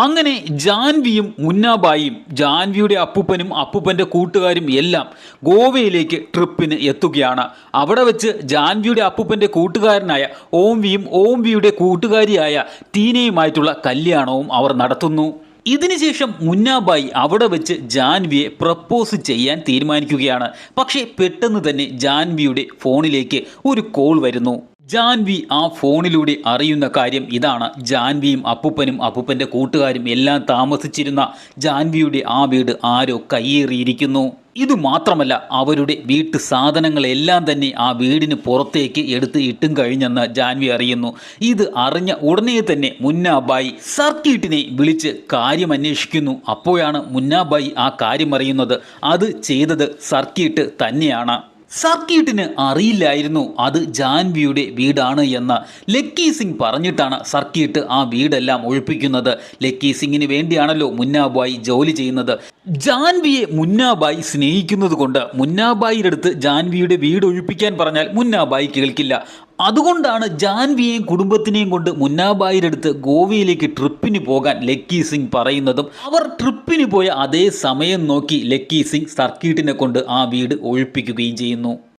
അങ്ങനെ ജാൻവിയും മുന്നാബായിയും ജാൻവിയുടെ അപ്പൂപ്പനും അപ്പൂപ്പൻ്റെ കൂട്ടുകാരും എല്ലാം ഗോവയിലേക്ക് ട്രിപ്പിന് എത്തുകയാണ്. അവിടെ വെച്ച് ജാൻവിയുടെ അപ്പൂപ്പൻ്റെ കൂട്ടുകാരനായ ഓംവിയും ഓംവിയുടെ കൂട്ടുകാരിയായ ടീനയുമായിട്ടുള്ള കല്യാണവും അവർ നടത്തുന്നു. ഇതിനുശേഷം മുന്നാബായി അവിടെ വെച്ച് ജാൻവിയെ പ്രപ്പോസ് ചെയ്യാൻ തീരുമാനിക്കുകയാണ്. പക്ഷേ പെട്ടെന്ന് തന്നെ ജാൻവിയുടെ ഫോണിലേക്ക് ഒരു കോൾ വരുന്നു. ജാൻവി ആ ഫോണിലൂടെ അറിയുന്ന കാര്യം ഇതാണ്: ജാൻവിയും അപ്പൂപ്പനും അപ്പൂപ്പൻ്റെ കൂട്ടുകാരും എല്ലാം താമസിച്ചിരുന്ന ജാൻവിയുടെ ആ വീട് ആരോ കയ്യേറിയിരിക്കുന്നു. ഇതുമാത്രമല്ല, അവരുടെ വീട്ടു സാധനങ്ങളെല്ലാം തന്നെ ആ വീടിന് പുറത്തേക്ക് എടുത്ത് ഇട്ടും കഴിഞ്ഞെന്ന് ജാൻവി അറിയുന്നു. ഇത് അറിഞ്ഞ ഉടനെ തന്നെ മുന്നാബായി സർക്കീട്ടിനെ വിളിച്ച് കാര്യം അന്വേഷിക്കുന്നു. അപ്പോഴാണ് മുന്നാബായി ആ കാര്യം അറിയുന്നത്. അത് ചെയ്തത് സർക്കീട്ട് തന്നെയാണ്. സർക്കീട്ടിന് അറിയില്ലായിരുന്നു അത് ജാൻവിയുടെ വീടാണ് എന്ന്. ലക്കി സിംഗ് പറഞ്ഞിട്ടാണ് സർക്കീട്ട് ആ വീടെല്ലാം ഒഴിപ്പിക്കുന്നത്. ലക്കി സിംഗിന് വേണ്ടിയാണല്ലോ മുന്നാബായി ജോലി ചെയ്യുന്നത്. ജാൻവിയെ മുന്നാബായി സ്നേഹിക്കുന്നത് കൊണ്ട് മുന്നാബായിയുടെ അടുത്ത് ജാൻവിയുടെ വീട് ഒഴിപ്പിക്കാൻ പറഞ്ഞാൽ മുന്നാബായി കേൾക്കില്ല. അതുകൊണ്ടാണ് ജാൻവിയെയും കുടുംബത്തിനെയും കൊണ്ട് മുന്നാബായിയുടെ അടുത്ത് ഗോവയിലേക്ക് ട്രിപ്പിന് പോകാൻ ലക്കി സിംഗ് പറയുന്നതും. അവർ ട്രിപ്പിന് പോയ അതേ സമയം നോക്കി ലക്കി സിംഗ് സർക്കീട്ടിനെ കൊണ്ട് ആ വീട് ഒഴിപ്പിക്കുകയും ചെയ്യുന്നു.